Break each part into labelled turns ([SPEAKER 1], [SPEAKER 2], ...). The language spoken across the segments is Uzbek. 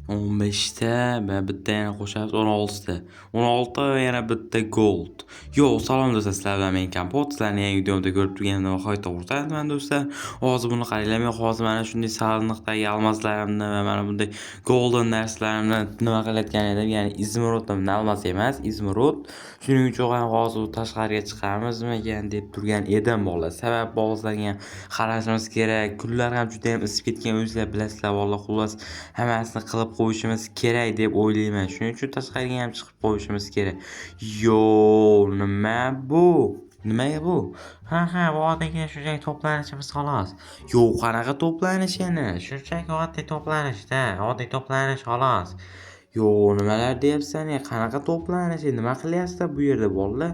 [SPEAKER 1] 15 ta va bitta yana qo'shamiz 16 ta. 16 ta va yana bitta gold. Yo, salom do'stlar, sizlar bilan men Kompot. Sizlarni yangi videomda ko'rib turganimdan nihoyatda xursandman do'stlar. Hozir buni qaranglar, men hozir mana shunday salniqdagi almaslarimni va mana bunday golden narsalarni nima qilayotgan edim, ya'ni izmirudni almas emas, izmirud. Shuning uchun ham hozir tashqariga chiqamizmikan deb turgan edim bolalar. Sabab bog'izlarga qarashimiz kerak. Kunlar ham juda ham isib ketgan, o'zingizlar bilasizlar, valloh xullas hammasini qilib qo'yishimiz kerak deb o'ylayman. Shuning uchun tashqariga ham chiqib qo'yishimiz kerak. Yo, nima bu? Nimaga bu? Ha, bu oddiy shunchaki to'planishimiz xolos. Yo'q, qanaqa to'planish yana? Shunchaki oddiy to'planishda, oddiy to'planish xolos. Yo'q, nimalar deyapsan? Qanaqa to'planish? Nima qilyapsizlar bu yerda bolalar?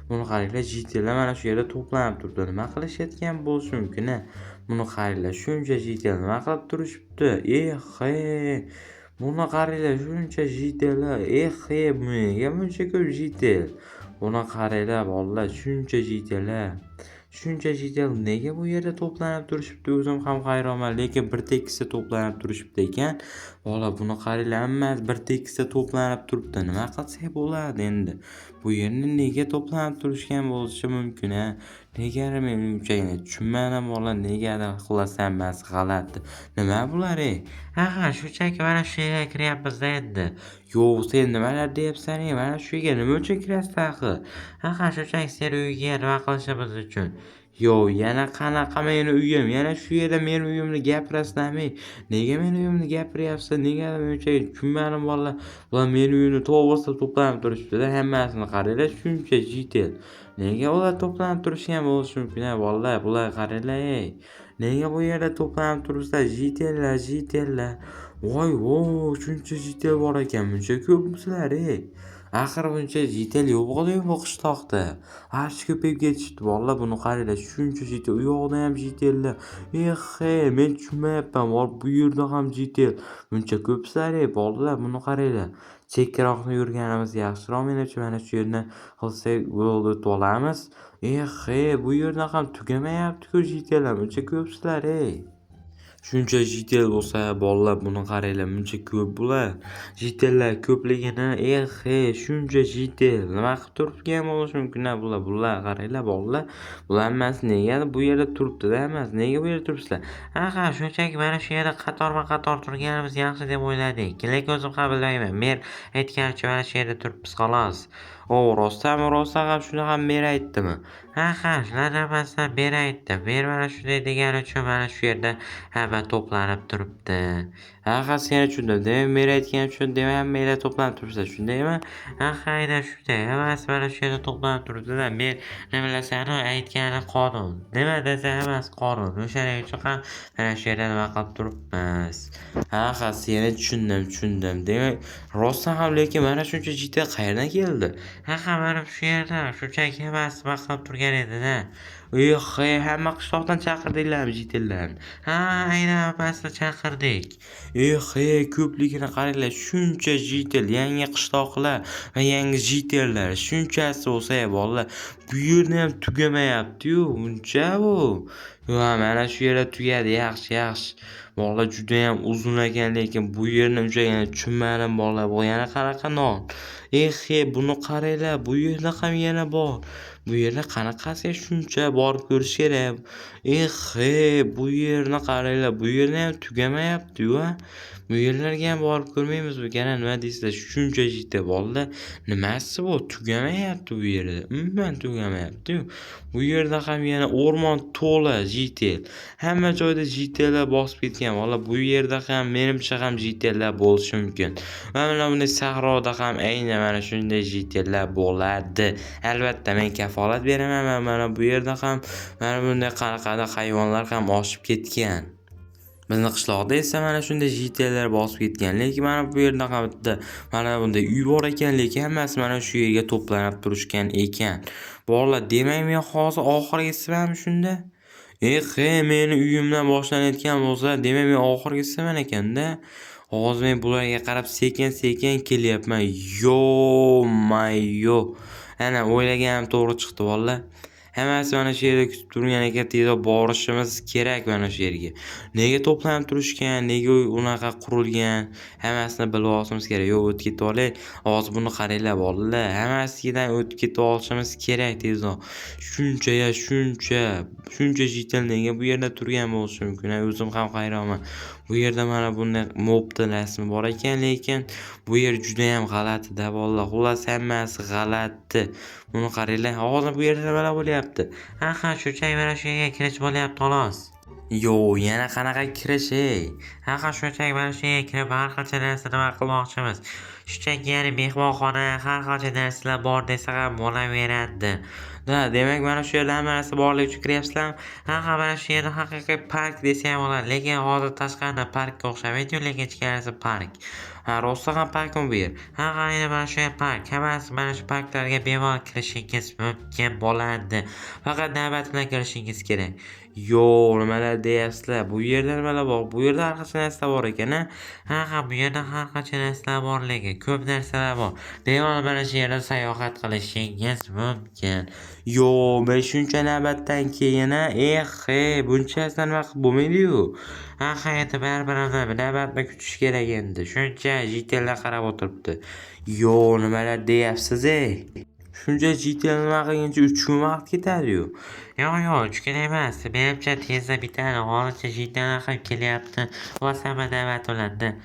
[SPEAKER 1] Buni qaranglar, jitellar mana shu yerda to'planib turibdi. Nima qilishayotgan bo'lishi mumkin? Buni qaranglar, shuncha jitel nima qilib turishibdi? Buni qaranglar, shuncha jitellar. Bunga buncha ko'p jitel. Buni qaranglar bolalar, shuncha jitellar. Shuncha jitel nega bu yerda to'planib turishibdi? O'zim ham hayronman, lekin bir tekisda to'planib turishibdi ekan. Bola, buni qaranglar, hammasi bir tekisda to'planib turibdi. Nima qilsak bo'ladi endi? Bu yerni nega to'planib turishgan bo'lishi mumkin, ha? Negadir men unchagina tushunmadim bola, negadir xullas hammasi g'alati. Nima bular, ey? Ha, shunchaki mana shu yerga kiryapmiz-da endi. Yo'q, sen nimalar deyapsan, mana shu yerga nima uchun kiryapsan axir? Ha, shunchaki sen uyga nima qilishimiz uchun. Yo'q, yana qanaqa meni uyim? Yana shu yerda meni uyimni gapirasizlarmi? Nega meni uyimni gapiryapsiz? Nega men unchalik tushunmadim bolalar. Bular meni uyimni to'g'risida to'planib turishibdi-da, hammasini qaranglar, shuncha jitel. Nega ular to'planib turishgan bo'lishi mumkin, bolalar? Bular qaranglar, ey. Nega bu yerda to'planib turibsizlar? Jitellar. Voy, shuncha jitel bor ekan. Buncha ko'pmisizlar, ey. Axir buncha jitel yo'q-ku bu qishloqda. Ancha ko'payib ketishdi bolalar, buni qaranglar, shuncha jitel. U yoqda ham jitellar. Men tushunmayapman. Bu yerda ham jitel. Buncha ko'psizlar, ey bolalar, buni qaranglar. Chekkaroqni yurganimiz yaxshiroq menimcha, mana shu yerni qilsak bo'ldi, o'tib olamiz. Bu yerda ham tugamayapti-ku jitellar. Buncha ko'psizlar, ey. Shuncha jitel bo'lsa, bolalar, buni qaranglar, buncha ko'p bular. Jitellar ko'pligini, shuncha jitel. Nima qilib turibgan bo'lishi mumkin bular? Bular qaranglar bolalar. Bular hammasi nega bu yerda turibdi-da, hammasi nega bu yerda turibsizlar? Shunchaki mana shu yerda qatorma-qator turganimiz yaxshi deb o'yladik. Lekin o'zim ham bilmayman. Men aytgancha mana shu yerda turibmiz xolos. Rostdan ham shuni ham men aytdimi? Shularni hammasidan men aytdim. Men mana shunday degani uchun mana shu yerda hamma to'planib turibdi. Seni tushundim. Demak, men aytganim uchun demak hammanglar to'planib turibsizlar, shundaymi? Aynan shunday. Hammasi mana shu yerda to'planib turibdi-da. Men nima bilasanu aytgani qonun. Nima desa hammasi qonun. O'shaning uchun ham mana shu yerda nima qilib turibmiz. Seni tushundim. Demak, rostdan ham, lekin mana shuncha jitel qayerdan keldi? Mana shu yerda shunchaki hammasi nima qilib turgan edi-da. Hamma qishloqdan chaqirdinglarmi jitellarni? Aynan hammasini chaqirdik. Ko'pligini qaranglar, shuncha jitel, yangi qishloqlar va yangi jitellar, shunchasi bo'lsa, bolalar, bu yerda ham tugamayapti-yu, uncha bu. Mana shu yerda tugadi, yaxshi. Bolalar, juda ham uzun ekan, lekin bu yerni unchagina tushunmadim bolalar. Bu yana qanaqa non? Buni qaranglar, bu yerda ham yana bor. Bu yerda qanaqasiga shuncha borib ko'rish kerak. Bu yerni qaranglar, bu yerda ham tugamayapti-yu. Bu yerlarga ham borib ko'rmaymizmi? Nima deysizlar? Shuncha jitel bolalar. Nimasi bu? Tugamayapti bu yerda. Umuman tugamayapti-yu. Bu yerda ham yana o'rmon to'la jitel. Hamma joyda jitellar bosib ketgan. Valla, bu yerda ham menimcha ham jitellar bo'lishi mumkin. Mana bunday sahroda ham aynan mana shunday jitellar bo'ladi. Albatta, men kafolat beraman. Mana bu yerda ham mana bunday qanaqadir hayvonlar ham oshib ketgan. Bizni qishloqda esa mana shunday jitellar bosib ketgan. Lekin mana bu yerda ham bitta mana bunday uy bor ekan, lekin hammasi mana shu yerga to'planib turishgan ekan. Bolalar, demak men hozir oxirgisiman shunda? Meni uyimdan boshlanayotgan bo'lsa, demak men oxirgisiman ekanda. Hozir men bularga qarab sekin-sekin kelyapman. Ana o'ylaganim to'g'ri chiqdi bolalar. Hammasi mana shu yerda kutib turgan ekan, tezroq borishimiz kerak mana shu yerga. Nega to'planib turishgan, nega unaqa qurilgan, hammasini bilib olishimiz kerak. Yo'q, o'tib ketib olay. Hozir buni qaranglar bolalar, hammasidan o'tib ketib olishimiz kerak tezroq. Shuncha jitel nega bu yerda turgan bo'lishi mumkin? O'zim ham hayronman. Bu yerda mana bunday mobni rasmi bor ekan, lekin bu yer juda ham g'alati-da bolalar. Xullas hammasi g'alati. Buni qaranglar. Hozir bu yerda nimalar bo'lyapti?
[SPEAKER 2] Ha, shunchaki mana shu yerga kirish bo'lyapti xolos.
[SPEAKER 1] Yo'q, yana qanaqa kirish ey?
[SPEAKER 2] Ha, shunchaki mana shu yerga kirib har qancha narsa nima qilmoqchimiz. Shunchaki ya'ni mehmonxona, har qancha narsalar bor desa ham bo'laveradi.
[SPEAKER 1] Demak mana shu yerda hamma narsa borligi uchun kiryapsizlarmi?
[SPEAKER 2] Ha, mana shu yerda haqiqiy park desa ham bo'ladi. Lekin hozir tashqarida parkka o'xshamaydi-yu, lekin ichkarisi park.
[SPEAKER 1] Rostdan ham parkmi bu yer?
[SPEAKER 2] Aynan mana shu yer park. Hammasi mana shu parklarga bemalol kirishingiz mumkin bo'ladi. Faqat navbat bilan kirishingiz kerak.
[SPEAKER 1] Yo'q, nimalar deyapsizlar? Bu yerda nimalar bor? Bu yerda har qancha narsa bor ekan-a?
[SPEAKER 2] Bu yerda har qancha narsalar bor, lekin ko'p narsalar bor. Bemalol mana shu yerda sayohat qilishingiz mumkin.
[SPEAKER 1] Yo'q, men shuncha navbatdan keyin-a, bunchasidan vaqt bo'lmaydi-yu.
[SPEAKER 2] Endi baribir navbatni kutish kerak endi. Shuncha jitellar qarab o'tiribdi.
[SPEAKER 1] Yo'q, nimalar deyapsiz ey? Shuncha jitel nima qilguncha 3 kun vaqt ketadi-yu.
[SPEAKER 2] Yo'q, 3 kun emas. Menimcha tezda bitadi. Hozircha jitellar ham kelyapti. Hamma navbat bo'ladi.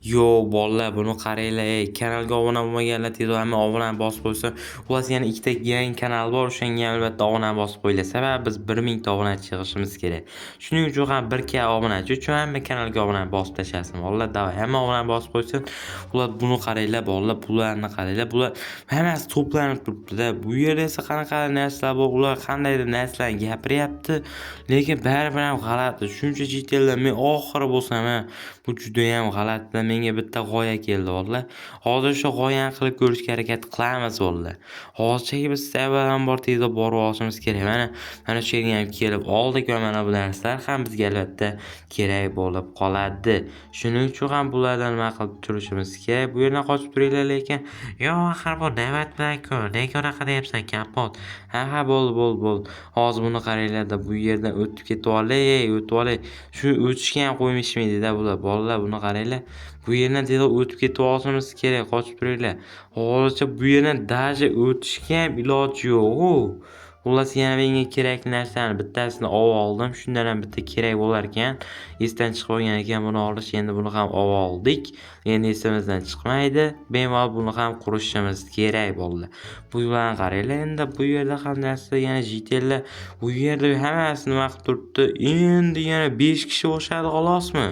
[SPEAKER 1] Yo'q, bolalar, buni qaranglar ey. Kanalga obuna bo'lmaganlar tezroq hamma obunani bosib qo'ysa. Xullas yana ikkita yangi kanal bor, o'shanga ham albatta obunani bosib qo'yinglar. Sababi biz 1000 ta obunachi yig'ishimiz kerak. Shuning uchun ham 1k obunachi uchun hamma kanalga obunani bosib tashlasin. Bolalar, davay, hamma obunani bosib qo'ysin. Xullas buni qaranglar bolalar, pullarni qaranglar. Bular hammasi to'planib turibdi-da. Bu yerda esa qanaqa narsalar bor, ular qandaydir narsalarni gapiryapti, lekin baribir ham g'alati. Shuncha jitellar men oxiri bo'lsam, bu juda ham g'alati. Menga bitta g'oya keldi bolalar. Hozir shu g'oyani qilib ko'rishga harakat qilamiz bolalar. Hozircha biz avvalambor tezda borib olishimiz kerak. Mana shu yerga ham kelib oldik va mana bu narsalar ham bizga albatta kerak bo'lib qoladi. Shuning uchun ham bulardan nima qilib turishimiz kerak. Bu yerdan qochib turinglar lekin.
[SPEAKER 2] Yo'q, axir bu navbat bilan-ku. Nega unaqa deyapsan, kapot?
[SPEAKER 1] Bo'ldi. Hozir buni qaranglar-da, bu yerdan o'tib ketib olay. Shu o'tishga ham qo'ymishmaydi-da bular. Bolalar, buni qaranglar. Bu yerdan tezroq o'tib ketib olishimiz kerak. Qochib turinglar. Hozircha bu yerdan даже o'tishga ham iloji yo'q. Xullas yana menga kerakli narsani bittasini oldim. Shundan ham bitta kerak bo'lar ekan. Esdan chiqib qolgan ekan buni olish. Endi buni ham oldik. Endi esimizdan chiqmaydi. Bemalol buni ham qurishimiz kerak bo'ldi. Bu yerdan qaranglar, endi bu yerda ham narsa yana jitellar. Bu yerda hammasini nima qilib turibdi. Endi yana 5 kishi o'shadi xolosmi?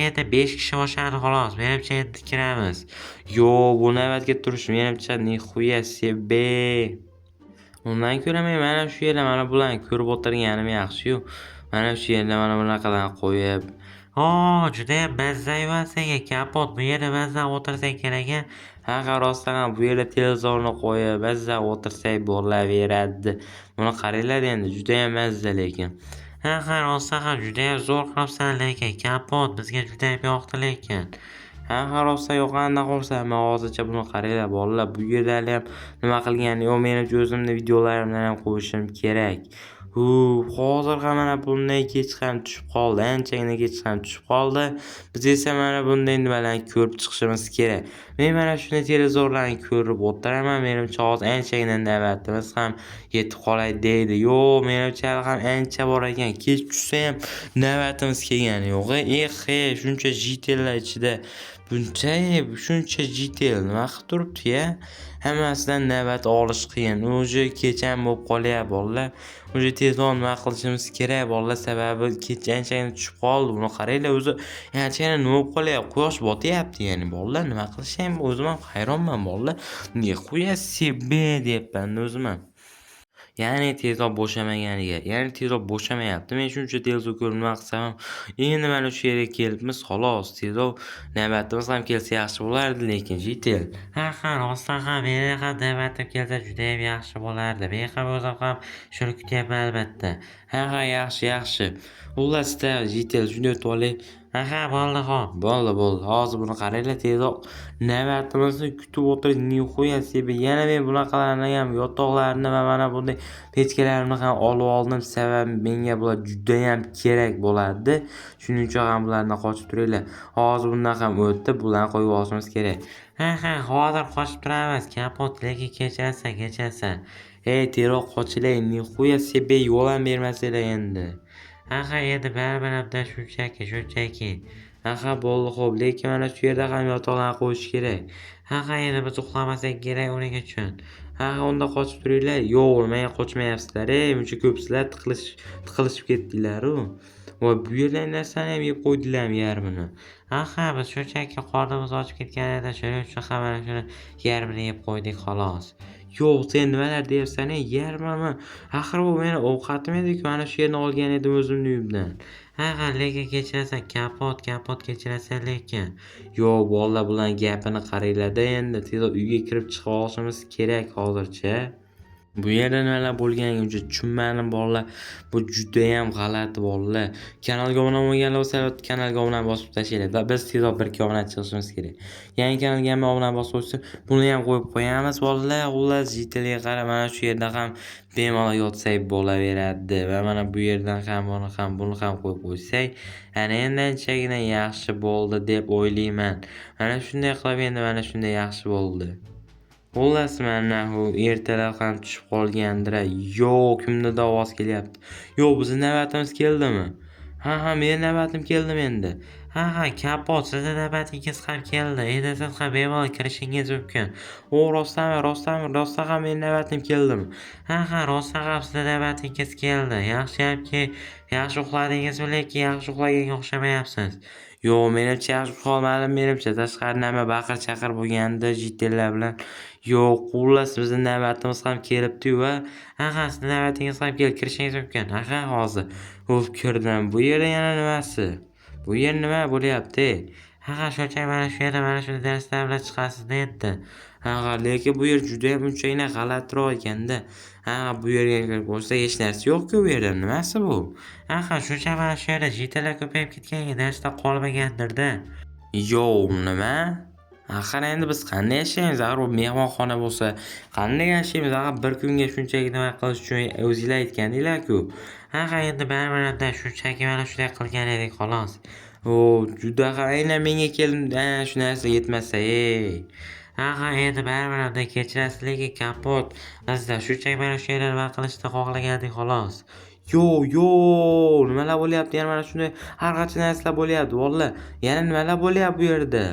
[SPEAKER 2] Endi 5 kishi o'shadi xolos. Menimcha endi kiramiz.
[SPEAKER 1] Yo'q, bu navbatga turish menimcha nihuya sebe. Undan ko'ra men mana shu yerda mana bularni ko'rib o'tirganim yaxshi-yu. Mana shu yerda mana bunaqadan qo'yib.
[SPEAKER 2] Judayam mazza-yu senga kapot. Bu yerda mazza o'tirsang kerak-a.
[SPEAKER 1] Rostdan ham bu yerda televizorni qo'yib, mazza o'tirsak bo'laveradi. Buni qaranglar endi, juda ham mazza lekin.
[SPEAKER 2] Rostdan ham judayam zo'r qilibsan lekin kapot. Bizga judayam yoqdi lekin.
[SPEAKER 1] Rostdan yoqqanidan xursandman. Hozircha buni qaranglar bolalar. Bu yerda ham nima qilgani yo'q, menimcha o'zimni videolarimdan ham qo'yishim kerak. Hozir ham mana bunday kech ham tushib qoldi. Anchagina kech ham tushib qoldi. Biz esa mana bunday nimalarni ko'rib chiqishimiz kerak. Men mana shunday televizorlarni ko'rib o'tiraman. Menimcha hozir anchagina navbatimiz ham yetib qolay deydi. Yo'q, menimcha ham ancha bor ekan. Kech tushsa ham navbatimiz kelgani yo'q. Shuncha jitellar ichida shuncha jitel nima qilib turibdi-ya? Hammasidan navbat olish qiyin. O'zi kecham bo'lib qolyapti bolalar. O'zi tezroq nima qilishimiz kerak bolalar, sababi kech anchagina tushib qoldi. Buni qaranglar, o'zi anchagina nima bo'lib qolyapti? Quyosh botyapti ya'ni bolalar. Nima qilishim o'zim ham hayronman bolalar. Nihoya sebe deyapman o'zim ham. Ya'ni tezroq bo'shamayapti. Men shuncha televizor ko'rib nima qilsam ham endi mana shu yerga kelibmiz xolos. Tezroq navbatimiz ham kelsa yaxshi bo'lardi lekin jitel.
[SPEAKER 2] Rostdan ham meni ham navbatim kelsa judayam yaxshi bo'lardi. Men ham o'zim ham shuni kutyapman albatta.
[SPEAKER 1] Yaxshi. Xullas-da jitel shunday o'tib olay.
[SPEAKER 2] Aha, bo'ldi xo'p.
[SPEAKER 1] Bo'ldi. Hozir buni qaranglar, tezroq navbatimizni kutib o'tirish. Nihoya sebe yana men bunaqalarni ham yotoqlarni va mana bunday pechkalarimni ham olib oldim. Sababi menga bular juda ham kerak bo'ladi. Shuning uchun ham bularni qochib turinglar. Hozir bundan ham o'tdi, bularni qo'yib olishimiz kerak.
[SPEAKER 2] Ha, hozir qochib turamiz. Kapot, lekin kechirasan.
[SPEAKER 1] Ey, tezroq qochinglar. Nihoya sebe yo'l ham bermasanglar endi.
[SPEAKER 2] Aha, endi baribir shunchaki.
[SPEAKER 1] Aha, bo'ldi xo'p, lekin mana shu yerda ham yotoqlarni qo'yish kerak.
[SPEAKER 2] Aha, endi biz uxlamasak kerak uning uchun.
[SPEAKER 1] Aha, unda qochib turinglar. Yo'q, nimaga qochmayapsizlar? Muncha ko'psizlar tiqilishib ketdinglar-ku. Voy, bu yerdan narsani ham yeb qo'ydilarmi yarmini?
[SPEAKER 2] Aha, biz shunchaki qornimiz ochib ketgan edi, shuning uchun ham mana shuni yarmini yeb qo'ydik xolos.
[SPEAKER 1] Yo'q, sen nimalar deyapsan? Yarmimi? Axir bu meni ovqatim edi-ku, mana shu yerni olgan edim o'zimni uyimdan.
[SPEAKER 2] Aha, lekin kechirasan, kapot kechirasan lekin.
[SPEAKER 1] Yo'q, bolalar bularning gapini qaranglar-da endi. Tezroq uyga kirib chiqib olishimiz kerak hozircha. Bu yerda nimalar bo'lganiga uncha tushunmadim bolalar. Bu judayam g'alati bolalar. Kanalga obuna bo'lmaganlar bo'lsa, kanalga obuna bosib tashlanglar. Va biz tezroq bir obuna chiqishimiz kerak. Yangi kanalga ham obuna bosib qo'ysin. Buni ham qo'yib qo'yamiz bolalar. Xullas, jitiliga qara, mana shu yerda ham bemalol yotsak bo'laveradi. Va mana bu yerdan ham buni ham qo'yib qo'ysak, ana endi anchagina yaxshi bo'ldi deb o'ylayman. Mana shunday qilib endi mana shunday yaxshi bo'ldi. Xullas, mana u ertalab ham tushib qolgandir. Yo'q, kimnidir ovoz kelyapti. Yo'q, bizning navbatimiz keldimi? Ha, mening navbatim keldimi endi?
[SPEAKER 2] Ha, kapot, sizni navbatingiz ham keldi. Endi siz ham bemalol kirishingiz mumkin.
[SPEAKER 1] O, rostdan ham mening navbatim keldimi?
[SPEAKER 2] Ha, rostdan ham sizni navbatingiz keldi. Yaxshiyamki, yaxshi uxladingizmi, lekin yaxshi uxlaganga o'xshamayapsiz.
[SPEAKER 1] Yo'q, menimcha yaxshi uxlolmadim, menimcha tashqarida nima baqir-chaqir bo'lganda jitellar bilan. Yo'q, xullas bizning navbatimiz ham kelibdi-yu va
[SPEAKER 2] Sizni navbatingiz ham keldi, kirishingiz mumkin.
[SPEAKER 1] hozir. Kirdim. Bu yerda yana nimasi? Bu yer nima bo'lyapti?
[SPEAKER 2] Shunchaki mana shu yerda mana shunday darslar bilan chiqasiz endi.
[SPEAKER 1] Lekin bu yer juda ham unchagina g'alatiroq ekanda. Bu yerga kirib bo'lsa hech narsa yo'q-ku bu yerda. Nimasi bu?
[SPEAKER 2] Shunchaki mana shu yerda jitalar ko'payib ketganiga darslar qolmagandir-da.
[SPEAKER 1] Yo'q, nima? Endi biz qanday yashaymiz? Axir bu mehmonxona bo'lsa, qanday yashaymiz? Bir kunga shunchaki nima qilish uchun o'zinglar aytgandinglar-ku.
[SPEAKER 2] Endi baribir shunchaki mana shunday qilgan edik xolos.
[SPEAKER 1] Juda aynan menga keldi, shu narsa yetmasa,
[SPEAKER 2] Endi baribir kechirasiz, lekin kapot. Bizda shunchaki mana shu yerda nima qilishni xohlagandik xolos.
[SPEAKER 1] Yo'q, nimalar bo'lyapti? Yana mana shunday har qancha narsalar bo'lyapti, vallahi. Yana nimalar bo'lyapti bu yerda?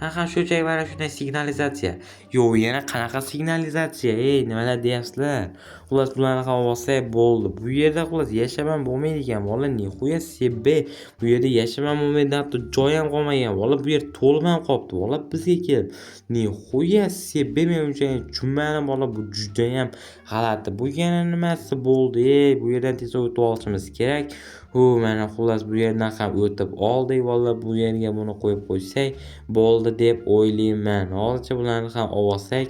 [SPEAKER 2] Shunchaki mana shunday signalizatsiya.
[SPEAKER 1] Yo'q, yana qanaqa signalizatsiya? Nimalar deyapsizlar? Xullas, bularni ham olsak bo'ldi. Bu yerda xullas yashamam bo'lmaydi ekan. Vallahi nihoya sebe. Bu yerda yashamam bo'lmaydi, hatto joy ham qolmagan. Vallahi bu yer to'lib ham qolibdi. Vallahi bizga kelib. Nihoya sebe, men uncha tushunmadim. Vallahi bu juda ham g'alati. Bu yana nimasi bo'ldi? Bu yerdan tez o'tib olishimiz kerak. Mana xullas bu yerdan ham o'tib oldik. Vallahi bu yerga buni qo'yib qo'ysak bo'ldi deb o'ylayman. Hozircha bularni ham olsak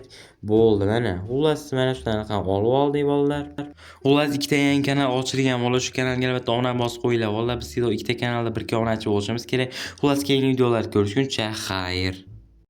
[SPEAKER 1] bo'ldi mana. Xullas mana shularni ham olib oldik bolalar. Xullas, ikkita yangi kanal ochilgan. Bola shu kanalga albatta obuna bosib qo'yinglar. Vallahi biz ikkita kanalda bir obuna ochib olishimiz kerak. Xullas, keyingi videolar ko'rishguncha xayr.